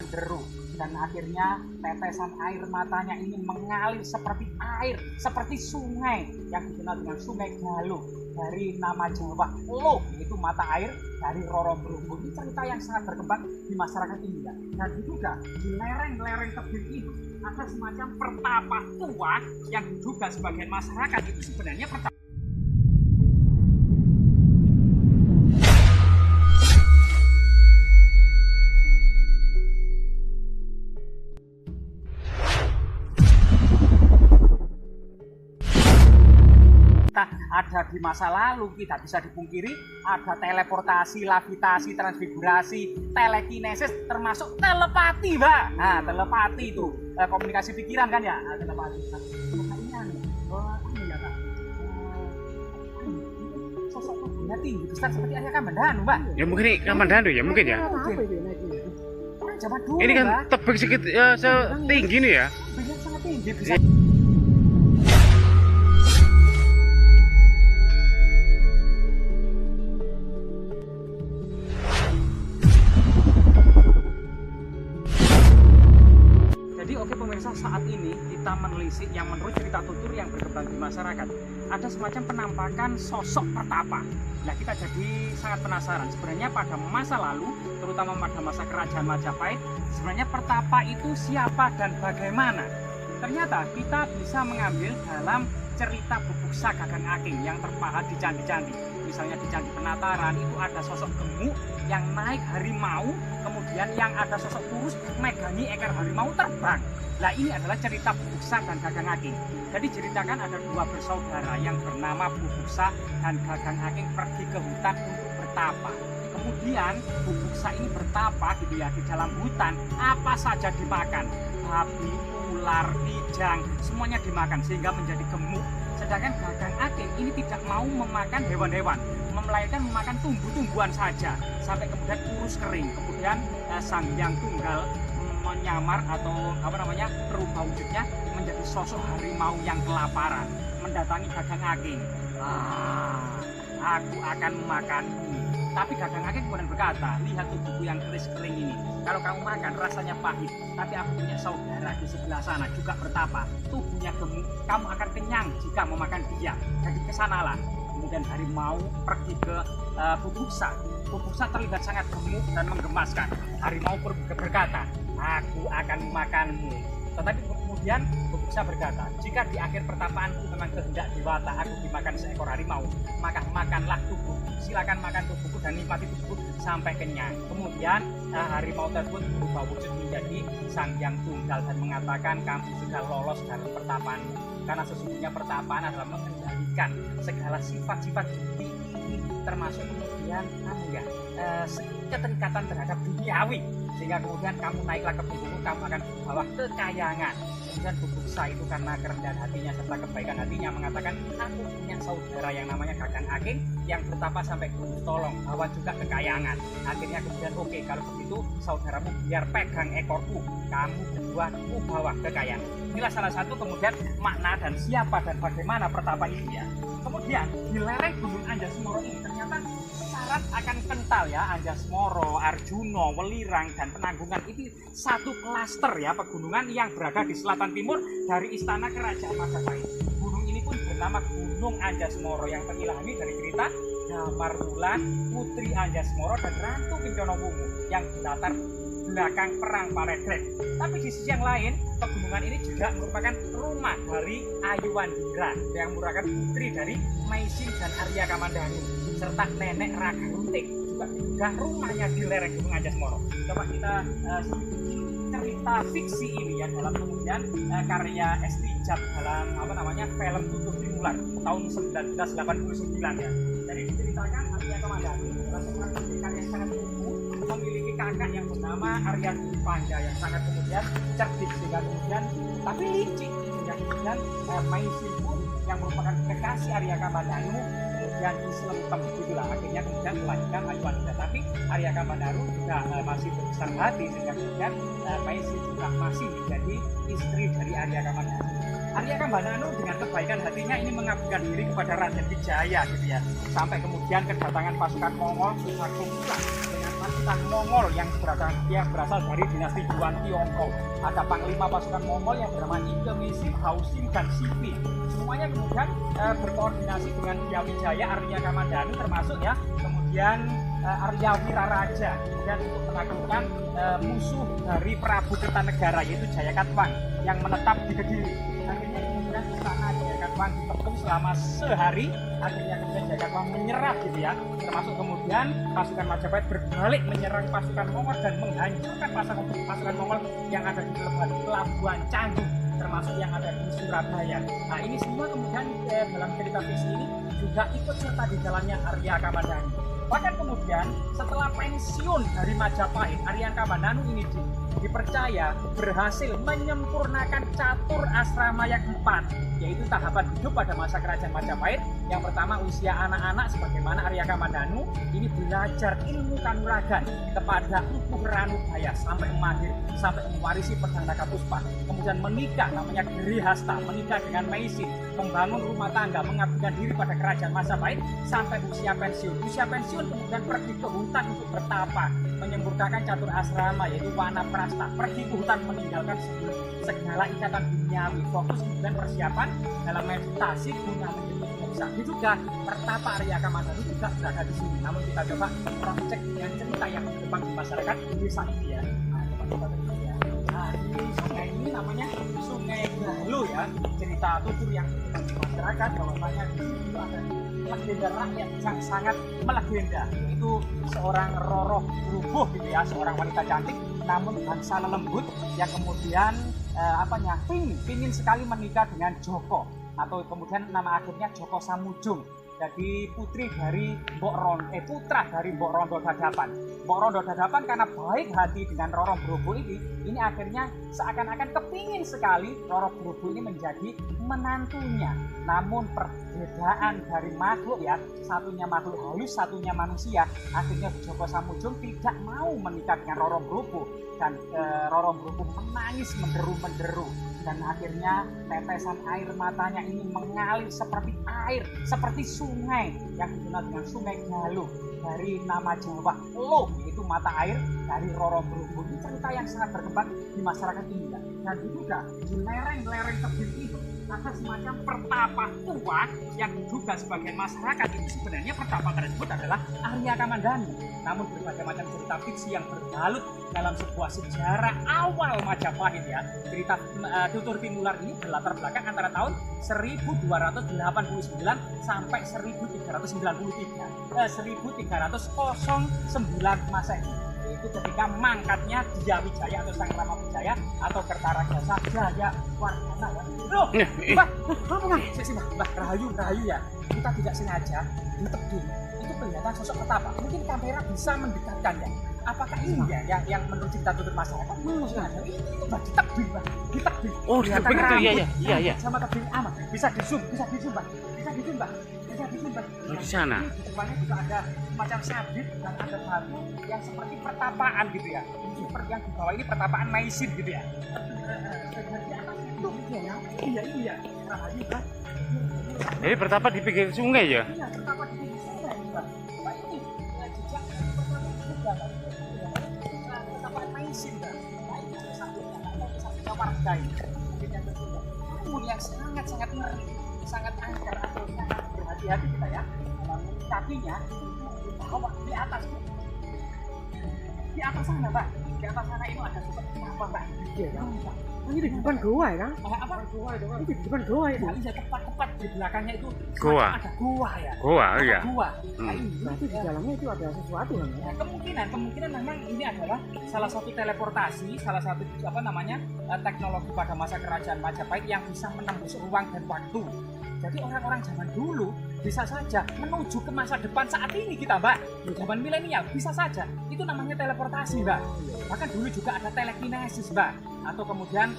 menderu dan akhirnya tetesan air matanya ini mengalir seperti air, seperti sungai yang dikenal dengan Sungai Galuh dari nama Jawa Loh, yaitu mata air dari Roro Bronggo. Ini cerita yang sangat berkembang di masyarakat ini ya. Dan diduga di lereng-lereng tebing ini ada semacam pertapa tua yang diduga sebagian masyarakat itu sebenarnya pertapa. Ada di masa lalu, tidak bisa dipungkiri ada teleportasi, lavitasi, transfigurasi, telekinesis, termasuk telepati, Mbak. Nah, telepati itu komunikasi pikiran kan ya, telepati. Sosok tubuhnya tinggi besar seperti Arya Kamandanu, Mbak. Ya mungkin Kamandanu ya, mungkin ya. Zaman dulu, ini kan Mbak, tebing sedikit setinggi nih ya. tebingnya sangat tinggi, bisa. Oke pemirsa, saat ini kita menelisik yang menurut cerita tutur yang berkembang di masyarakat ada semacam penampakan sosok pertapa. Nah, kita jadi sangat penasaran sebenarnya pada masa lalu, terutama pada masa kerajaan Majapahit, sebenarnya pertapa itu siapa dan bagaimana. Ternyata kita bisa mengambil dalam cerita Bubuksa Gagang Aking yang terpahat di candi-candi. Misalnya di Candi Penataran itu ada sosok gemuk yang naik harimau, kemudian yang ada sosok kurus megangi ekor harimau terbang. Nah, ini adalah cerita Bubuksa dan Gagang Aking. Jadi ceritakan ada dua bersaudara yang bernama Bubuksa dan Gagang Aking pergi ke hutan untuk bertapa. Kemudian Bubuksa ini bertapa gitu ya di dalam hutan, apa saja dimakan, babi, ular, kijang, semuanya dimakan sehingga menjadi gemuk. Sedangkan Gagang Aking ini tidak mau memakan hewan-hewan, melainkan memakan tumbuh-tumbuhan saja sampai kemudian kurus kering. Kemudian Sang Hyang Tunggal menyamar atau berubah wujudnya menjadi sosok harimau yang kelaparan, mendatangi Gagang Aking. Aku akan memakanmu. Tapi Gagang Aking kemudian berkata, lihat tubuhku yang keris kering ini, kalau kamu makan rasanya pahit, tapi aku punya saudara di sebelah sana juga bertapa, tubuhnya gemuk, kamu akan kenyang jika memakan dia. Jadi kesanalah. Kemudian harimau pergi ke Bubuksa. Bubuksa terlihat sangat gemuk dan menggemaskan. Harimau berkata, aku akan memakanmu. Tetapi kemudian Bubuksa berkata, jika di akhir pertapaanku memang kehendak dewata aku dimakan seekor harimau, maka makanlah tubuhku. Silakan makan tubuhku dan nikmati tubuhku sampai kenyang. Kemudian harimau tersebut berubah wujud menjadi Sang Hyang Tunggal dan mengatakan, kamu sudah lolos dari pertapaanmu. Karena sesungguhnya pertapaan adalah mengendalikan segala sifat-sifat budi ini, termasuk kemudian keterikatan terhadap duniawi, sehingga kemudian kamu naiklah ke punggungmu, kamu akan membawa kekayangan. Kemudian Bubuksa itu karena kerendahan hatinya serta kebaikan hatinya mengatakan, aku punya saudara yang namanya Gagang Aking yang bertapa sampai gunung, tolong bawa juga kekayangan. Akhirnya kemudian oke, kalau begitu saudaramu biar pegang ekorku, kamu berdua ku bawa kekayaan. Inilah salah satu kemudian makna dan siapa dan bagaimana pertapa ini ya. Kemudian di lereng Gunung Anjasmara ini ternyata syarat akan kental ya. Anjasmara, Arjuna, Welirang, dan Penanggungan itu satu klaster ya pegunungan yang berada di selatan timur dari istana kerajaan Majapahit. Gunung ini pun bernama Gunung Anjasmara yang terilhami dari cerita Damar Wulan, Putri Anjasmara dan Ratu Kencana Wungu yang latar belakang perang Paledrek. Tapi di sisi yang lain, pegunungan ini juga merupakan rumah dari Ayuwandira yang merupakan putri dari Maisin dan Arya Kamandanu serta nenek Raga Runtik juga rumahnya di lereng Gunung Anjasmara. Coba kita cerita fiksi ini ya dalam kemudian karya Estijab dalam film Tutur Timular tahun 1989 ya. Jadi diceritakan Arya Kamandanu adalah seorang pendekar yang sangat lugu, memiliki kakak yang bernama Arya Panja yang sangat kemudian cerdik sehingga kemudian tapi licik sehingga kemudian Maisin pun yang merupakan kekasih Arya Kamandanu kemudian diselempem gitulah, akhirnya kemudian melahirkan Ayuwandira. Tapi Arya Kamandanu juga masih berbesar hati sehingga kemudian Maisin juga masih menjadi istri dari Arya Kamandanu. Arya Kamandanu dengan kebaikan hatinya ini mengabdikan diri kepada Raden Wijaya gitu ya, sampai kemudian kedatangan pasukan Mongol Susakumla dengan pasukan Mongol yang berasal dari dinasti Yuan Tiongkok. Ada panglima pasukan Mongol yang bernama Ike Misi, Hausim, dan Sipi. Semuanya kemudian berkoordinasi dengan Brawijaya, Arya Kamandanu termasuk ya, kemudian Arya Wiraraja, kemudian untuk menaklukkan musuh dari Prabu Kertanegara yaitu Jayakatwang yang menetap di Kediri. Akhirnya kemudian istana Jayakatwang dikepung selama sehari. Akhirnya kemudian Jayakatwang menyerah gitu ya. Termasuk kemudian pasukan Majapahit berbalik menyerang pasukan Mongol dan menghancurkan pasukan Mongol yang ada di Pelabuhan Canggu, termasuk yang ada di Surabaya. Nah ini semua kemudian dalam cerita fiksi ini juga ikut serta di jalannya Arya Kamandanu. Bahkan kemudian setelah pensiun dari Majapahit, Arya Kamandanu ini dipercaya berhasil menyempurnakan catur asrama yang 4, yaitu tahapan hidup pada masa kerajaan Majapahit. Yang pertama usia anak-anak, sebagaimana Arya Kamandanu ini belajar ilmu kanuragan kepada Empu Ranubaya sampai mahir, sampai mewarisi pedang Nakapuspa. Kemudian menikah, namanya Geri Hasta, menikah dengan Maisin, membangun rumah tangga, mengabdikan diri pada kerajaan Majapahit sampai usia pensiun. Usia pensiun kemudian pergi ke hutan untuk bertapa, menyempurnakan catur asrama yaitu Wanaprasta, pergi ke hutan meninggalkan segala ikatan duniawi, fokus kemudian persiapan dalam meditasi guna menjadi moksa. Juga pertapa Arya Kamandanu juga berada di sini. Namun kita coba cek dengan cerita yang berkembang di masyarakat desa ini ya. Nah, di sungai ini namanya Sungai Galuh ya. Cerita tutur yang berkembang di masyarakat bahwasanya di sini itu ada legenda rakyat yang sangat melegenda, yaitu seorang Roroh Rubuh gitu ya, seorang wanita cantik namun bangsa lembut yang kemudian pingin sekali menikah dengan Joko, atau kemudian nama akhirnya Joko Samujung. Jadi putra dari Mbok Rondo Dadapan. Mbok Rondo Dadapan karena baik hati dengan Roro Brobo ini akhirnya seakan-akan kepingin sekali Roro Brobo ini menjadi menantunya. Namun perbedaan dari makhluk ya, satunya makhluk halus, satunya manusia. Akhirnya Joko Samujung tidak mau menikah dengan Roro Brobo dan Roro Brobo menangis menderu-menderu. Dan akhirnya tetesan air matanya ini mengalir seperti air, seperti sungai yang dikenal dengan Sungai Galuh, dari nama Jawa Loh, yaitu mata air dari Roro Brobo. Ini cerita yang sangat berkembang di masyarakat India. Dan diduga di lereng-lereng tebing itu ada semacam pertapa tua yang diduga sebagian masyarakat itu sebenarnya pertapa tersebut adalah Arya Kamandanu. Namun berbagai macam cerita fiksi yang berbalut dalam sebuah sejarah awal Majapahit ya. Cerita tutur tinular ini berlatar belakang antara tahun 1289 sampai 1309 Masehi. Itu ketika mangkatnya Brawijaya atau Sang Ramawijaya atau Kertarajasa Jayawardhana ya. Loh, Mbah, rahayu ya. Kita tidak sengaja di tebing itu kelihatan sosok petapa. Mungkin kamera bisa mendekatkan ya. Apakah ini ya yang menurut cerita tutur masyarakat? Sengaja itu Mbah, di tebing. Oh, di tebing itu iya. Sama tebing aman. Bisa di zoom, Mbah. Oh, di sana. Di depannya juga ada macam sabit dan ada batu yang seperti pertapaan gitu ya. Seperti yang di bawah ini pertapaan Maisin gitu ya. Di atas itu ya. Iya. Rahayu kan. Jadi bertapa di pinggir sungai ya? Iya, pertapa di pinggir sungai, Mbak. Mbak ini jejak pertama juga kan. Pertapaan Maisin kan. Nah ini ada sabitnya, sabitnya warga ini. Namun yang sangat ngeri, sangat angker atau sangat berhati-hati kita ya. Kakinya di bawah, di atas sana Mbak. Di atas sana itu ada seperti apa Mbak? Iya kan? Ini di depan goa ya kan? Apa? Goa itu kan? Ini di depan goa itu. Iya, tepat di belakangnya itu Goa. ada goa ya. Goa, iya. Goa. Hmm. Berarti di dalamnya itu ada sesuatu kan? Ya, kemungkinan memang ini adalah salah satu teleportasi, salah satu teknologi pada masa kerajaan Majapahit yang bisa menembus ruang dan waktu. Jadi orang-orang zaman dulu bisa saja menuju ke masa depan saat ini kita Mbak. Di zaman milenial bisa saja. Itu namanya teleportasi Mbak. Bahkan dulu juga ada telekinesis Mbak. Atau kemudian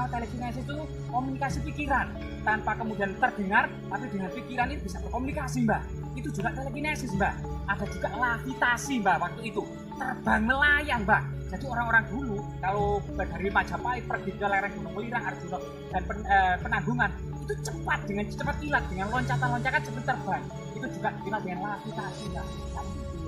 telekinesis itu komunikasi pikiran tanpa kemudian terdengar, tapi dengan pikiran itu bisa berkomunikasi Mbak. Itu juga telekinesis Mbak. Ada juga levitasi Mbak waktu itu, terbang melayang Mbak. Jadi orang-orang dulu kalau dari Majapahit pergi ke lereng Gunung Welirang, Arjuna dan Penanggungan itu cepat kilat dengan loncatan seperti terbang. Itu juga dikenal dengan levitasi Mbak.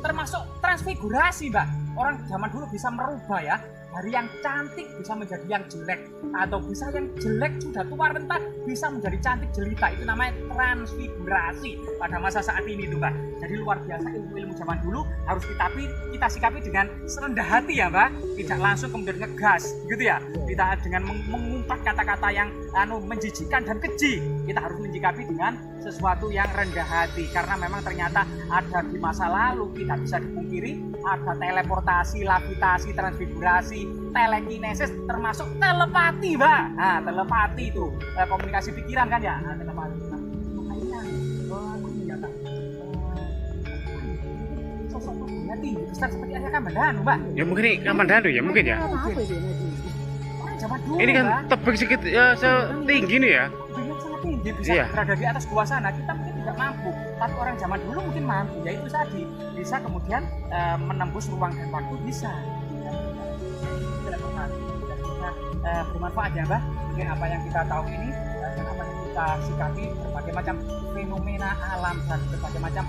Termasuk transfigurasi Mbak. orang zaman dulu bisa merubah ya, dari yang cantik bisa menjadi yang jelek, atau bisa yang jelek sudah tua renta bisa menjadi cantik jelita. Itu namanya transfigurasi pada masa saat ini tuh Mbak. Jadi luar biasa ilmu zaman dulu harus kita sikapi dengan serendah hati ya Mbak, tidak langsung kemudian ngegas gitu ya. Kita dengan mengumpat kata-kata yang menjijikan dan keji, kita harus menyikapi dengan sesuatu yang rendah hati, karena memang ternyata ada di masa lalu, tidak bisa dipungkiri ada teleportasi, levitasi, transfigurasi, telekinesis, termasuk telepati Mbak. Nah telepati itu komunikasi pikiran kan ya, telepati. Makanya sosok tubuhnya tinggi besar seperti Arya Kamandanu Mbak. Ya mungkin ini Kamandanu ya mungkin ya. Apa itu ini? Orang zaman dulu Ini kan Mbak, tebing sedikit ya setinggi nih ya. tebingnya sangat tinggi, bisa Iya. berada di atas gua sana. Kita mungkin tidak mampu, tapi orang zaman dulu mungkin mampu. Ya itu tadi, bisa kemudian menembus ruang dan waktu bisa. Dan bisa bermanfaat ya Mbak. Mungkin apa yang kita tahu ini dan apa yang kita sikapi, berbagai macam fenomena alam dan berbagai macam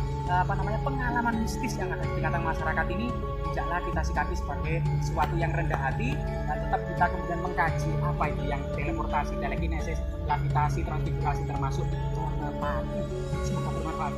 pengalaman mistis yang ada di tengah masyarakat ini, tidaklah kita sikapi sebagai sesuatu yang rendah hati, dan tetap kita kemudian mengkaji apa itu yang teleportasi, telekinesis, levitasi, transfigurasi, termasuk telepati. Semoga bermanfaat.